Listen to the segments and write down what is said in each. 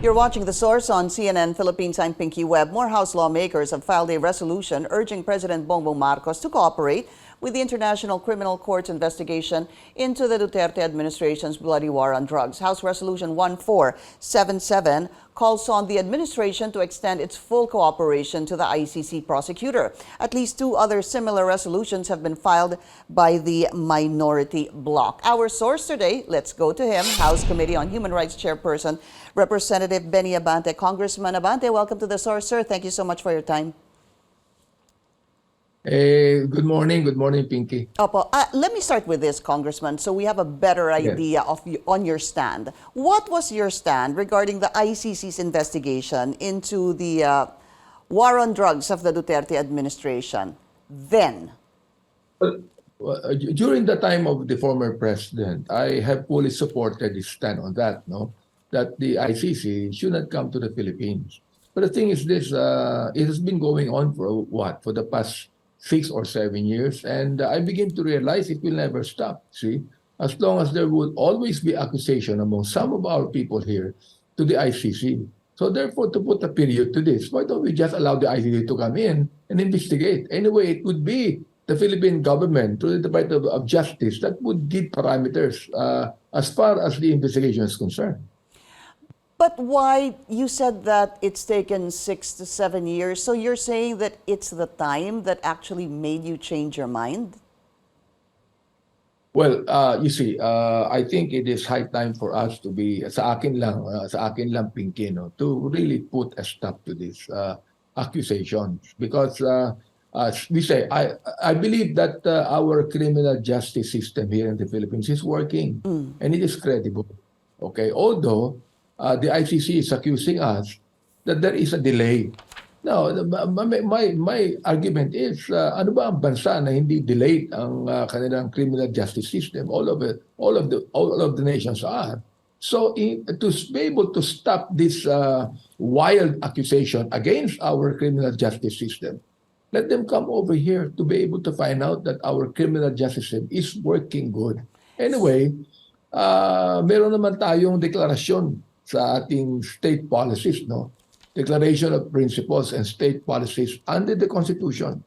You're watching The Source on CNN Philippines. I'm Pinky Webb. More House lawmakers have filed a resolution urging President Bongbong Marcos to cooperate with the International Criminal Court's investigation into the Duterte administration's bloody war on drugs. House Resolution 1477 calls on the administration to extend its full cooperation to the ICC prosecutor. At least two other similar resolutions have been filed by the minority bloc. Our source today, let's go to him, House Committee on Human Rights Chairperson, Representative Benny Abante. Congressman Abante, welcome to The Source, sir. Thank you so much for your time. Good morning, Pinky. Opo. Let me start with this, Congressman, so we have a better idea on your stand. What was your stand regarding the ICC's investigation into the war on drugs of the Duterte administration then? During the time of the former president, I have fully supported his stand on that, that the ICC should not come to the Philippines. But the thing is this, it has been going on for what? For the past 6 or 7 years, and I begin to realize it will never stop. See, as long as there will always be accusation among some of our people here to the ICC. So therefore, to put a period to this, why don't we just allow the ICC to come in and investigate? Anyway, it would be the Philippine government, through the Department of Justice, that would give parameters as far as the investigation is concerned. But why, you said that it's taken 6 to 7 years, so you're saying that it's the time that actually made you change your mind? Well, you see, I think it is high time for us to be, sa akin lang Pinky, to really put a stop to these accusations. Because we say, I believe that our criminal justice system here in the Philippines is working and it is credible. Okay, although the ICC is accusing us that there is a delay. Now, my argument is, ano ba ang bansa na hindi delayed ang kanilang criminal justice system? All of the nations are. So, to be able to stop this wild accusation against our criminal justice system, let them come over here to be able to find out that our criminal justice system is working good. Anyway, meron naman tayong deklarasyon sa ating state policies, Declaration of Principles and State Policies under the Constitution.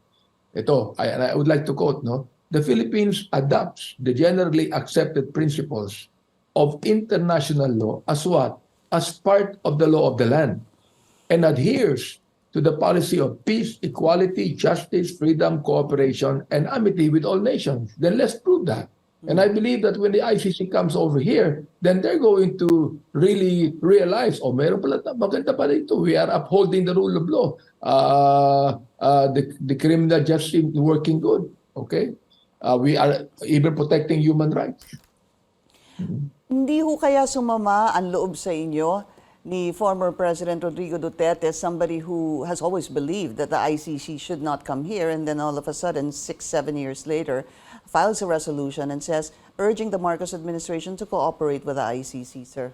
Ito, I would like to quote, the Philippines adopts the generally accepted principles of international law as what? As part of the law of the land, and adheres to the policy of peace, equality, justice, freedom, cooperation, and amity with all nations. Then let's prove that. And I believe that when the ICC comes over here, then they're going to really realize, meron pala, maganda pa dito. We are upholding the rule of law. The criminal justice is working good. Okay? We are even protecting human rights. Hindi ho kaya sumama ang loob sa inyo ni former President Rodrigo Duterte, somebody who has always believed that the ICC should not come here, and then all of a sudden, 6-7 years later, files a resolution and says, urging the Marcos administration to cooperate with the ICC, sir?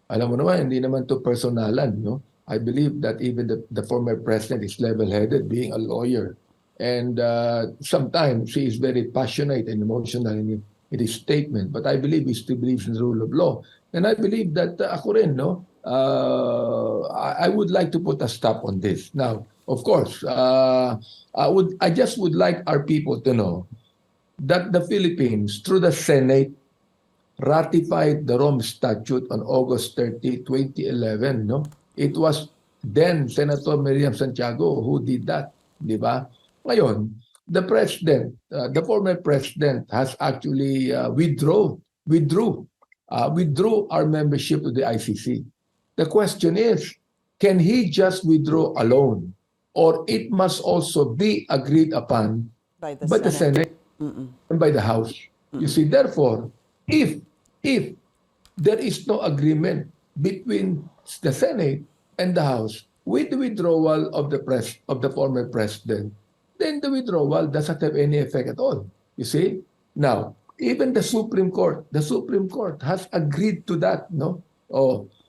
Alam mo naman, hindi naman to personalan, I believe that even the former president is level-headed, being a lawyer. And sometimes he is very passionate and emotional in his statement. But I believe he still believes in the rule of law. And I believe that ako rin, I would like to put a stop on this. Now, of course, I just would like our people to know that the Philippines, through the Senate, ratified the Rome Statute on August 30, 2011. It was then Senator Miriam Santiago who did that, di ba? Ngayon, the president, the former president, has actually withdrew our membership to the ICC. The question is, can he just withdraw alone? Or it must also be agreed upon by the Senate and by the House. You see, therefore, if there is no agreement between the Senate and the House with the withdrawal of the former president, then the withdrawal doesn't have any effect at all. You see? Now, even the Supreme Court has agreed to that,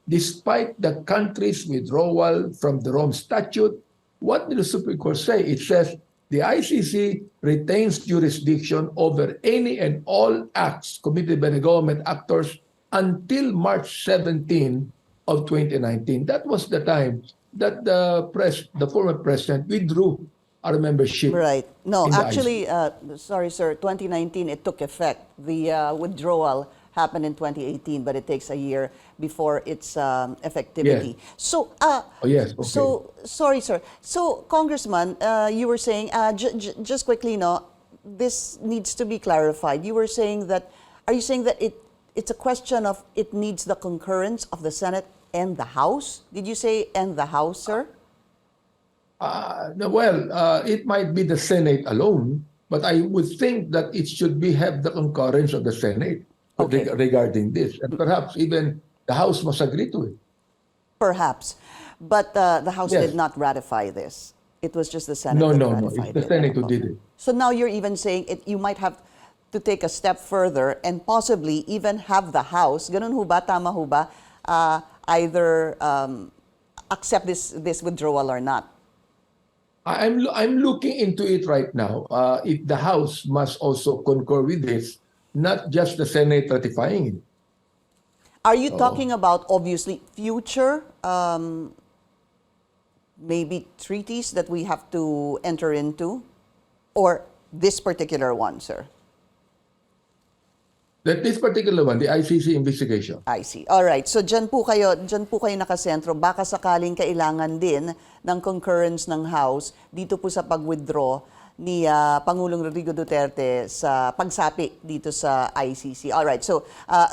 despite the country's withdrawal from the Rome Statute, what did the Supreme Court say? It says the ICC retains jurisdiction over any and all acts committed by the government actors until March 17 of 2019, that was the time that the former president withdrew our membership Right. No, in the actually, IC. sorry, sir, 2019, it took effect. The withdrawal happened in 2018, but it takes a year before its effectivity. Yes. So, Oh, yes. Okay. sorry, sir. So, Congressman, you were saying, just quickly, no, this needs to be clarified. You were saying that, are you saying that it's a question of it needs the concurrence of the Senate and the House? Did you say and the House, sir? No, well, it might be the Senate alone, but I would think that it should have the concurrence of the Senate Okay. regarding this, and perhaps even the House must agree to it. Perhaps. But the House did Yes. not ratify this. It was just the Senate No, that no, no. It's ratified the it. Senate who did it. So now you're even saying you might have to take a step further and possibly even have the House, ganun ho ba, tama ho ba, either accept this withdrawal or not? I'm looking into it right now. If the House must also concur with this, not just the Senate ratifying it. Are you Oo. talking about obviously future maybe treaties that we have to enter into, or this particular one, sir? That this particular one, the ICC investigation. I see. All right. So dyan po kayo nakasentro. Baka sakaling kailangan din ng concurrence ng House dito po sa pag-withdraw ni Pangulong Rodrigo Duterte sa pagsapi dito sa ICC. All right. So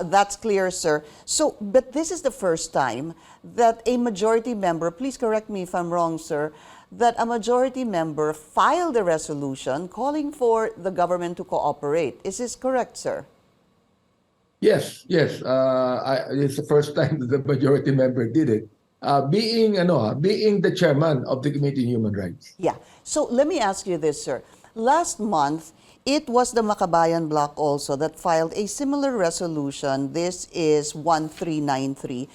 that's clear, sir. So, but this is the first time that a majority member, please correct me if I'm wrong, sir, that a majority member filed a resolution calling for the government to cooperate. Is this correct, sir? Yes, yes. It's the first time that the majority member did it. Being the chairman of the Committee on Human Rights. Yeah. So let me ask you this, sir. Last month, it was the Makabayan Bloc also that filed a similar resolution. This is 1393,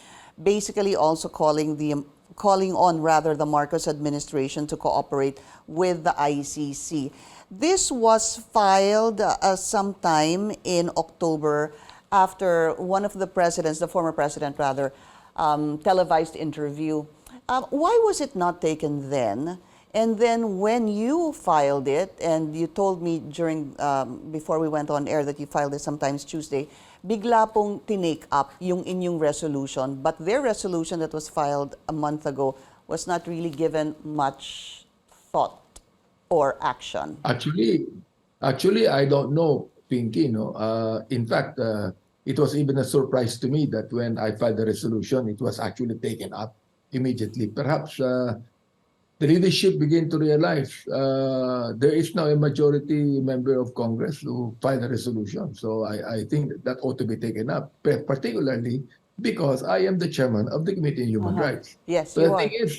basically also calling on the Marcos administration to cooperate with the ICC. This was filed sometime in October after one of the presidents, the former president rather, televised interview. Why was it not taken then? And then when you filed it, and you told me before we went on air that you filed it sometimes Tuesday, bigla pong tinake up yung inyong resolution, but their resolution that was filed a month ago was not really given much thought or action. Actually, I don't know, Pinky. No, in fact, it was even a surprise to me that when I filed the resolution, it was actually taken up immediately. Perhaps the leadership began to realize there is now a majority member of Congress who filed a resolution. So I think that ought to be taken up, particularly because I am the chairman of the Committee on Human Rights. Yes, So you the are. thing is,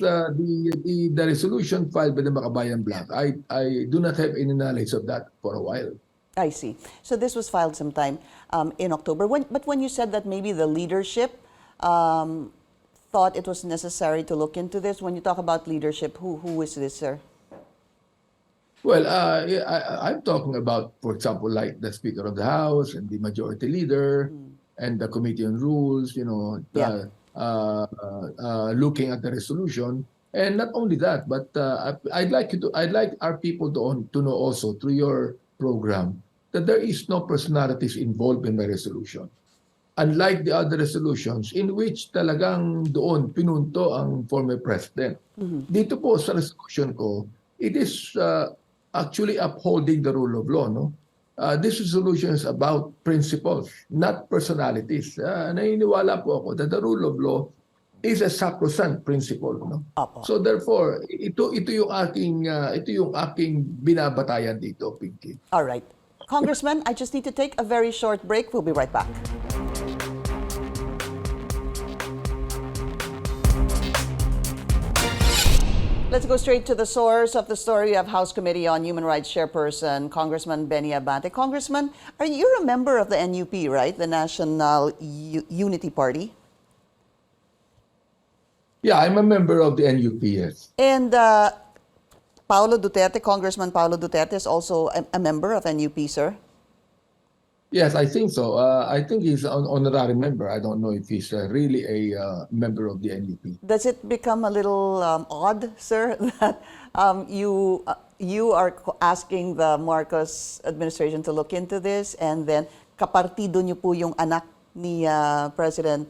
the resolution filed by the Makabayan Bloc, I do not have any knowledge of that for a while. I see. So this was filed sometime in October. But when you said that maybe the leadership thought it was necessary to look into this, when you talk about leadership, who is this, sir? Well, I'm talking about, for example, like the Speaker of the House and the Majority Leader and the Committee on Rules, looking at the resolution. And not only that, but I'd like our people to know also through your program that there is no personalities involved in my resolution. Unlike the other resolutions in which talagang doon pinunto ang former president. Dito po sa resolution ko, it is actually upholding the rule of law. No? This resolution is about principles, not personalities. Naniniwala po ako that the rule of law is a sacrosanct principle. No? So therefore, ito yung aking binabatayan dito, Pinky. All right. Congressman, I just need to take a very short break. We'll be right back. Let's go straight to the source of the story. We have House Committee on Human Rights Chairperson, Congressman Benny Abante. Congressman, you're a member of the NUP, right? The National Unity Party? Yeah, I'm a member of the NUP, yes. And Congressman Paulo Duterte is also a member of NUP, sir? Yes, I think so. I think he's an honorary member. I don't know if he's really a member of the NUP. Does it become a little odd, sir, that you are asking the Marcos administration to look into this, and then kapartido niyo po yung anak ni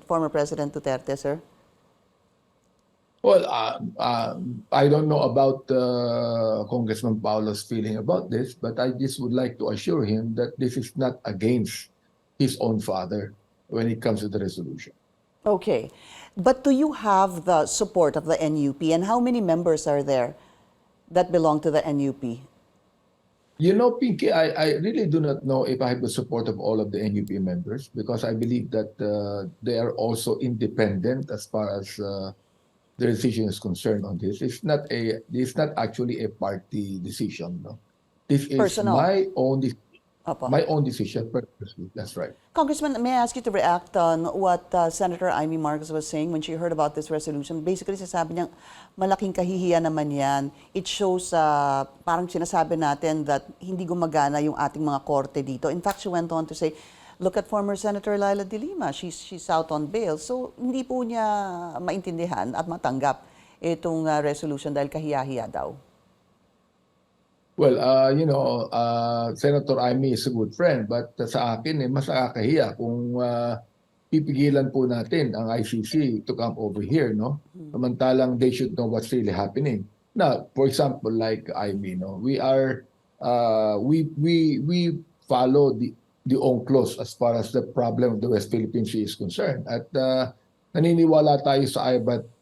former President Duterte, sir? Well, I don't know about Congressman Paolo's feeling about this, but I just would like to assure him that this is not against his own father when it comes to the resolution. Okay. But do you have the support of the NUP, and how many members are there that belong to the NUP? You know, Pinky, I really do not know if I have the support of all of the NUP members, because I believe that they are also independent as far as the decision is concerned on this. It's not actually a party decision. No, this is Personal. Opo. my own decision personally. That's right. Congressman, may I ask you to react on what Senator Amy Marcos was saying when she heard about this resolution? Basically, sasabi niya, malaking kahihiyan naman yan. It shows, parang sinasabi natin that hindi gumagana yung ating mga korte dito. In fact, she went on to say, look at former Senator Laila de Lima. She's out on bail. So, hindi po niya maintindihan at matanggap itong resolution dahil kahiya-hiya daw. Well, Senator Amy is a good friend, but sa akin, mas nakakahiya kung pipigilan po natin ang ICC to come over here, no? Samantalang they should know what's really happening. Now, for example, like Amy, no, we follow the UNCLOS as far as the problem of the West Philippine Sea is concerned. At naniniwala tayo sa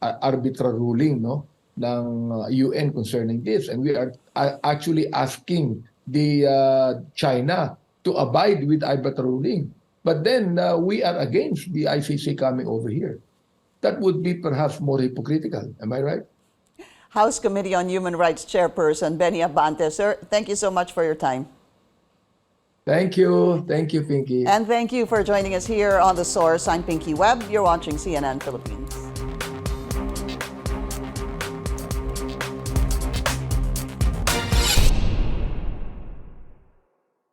arbitral ruling, no, ng UN concerning this, and we are actually asking the China to abide with arbitral ruling. But then we are against the ICC coming over here. That would be perhaps more hypocritical. Am I right? House Committee on Human Rights Chairperson Benny Abante. Sir, thank you so much for your time. Thank you. Thank you, Pinky. And thank you for joining us here on The Source. I'm Pinky Webb. You're watching CNN Philippines.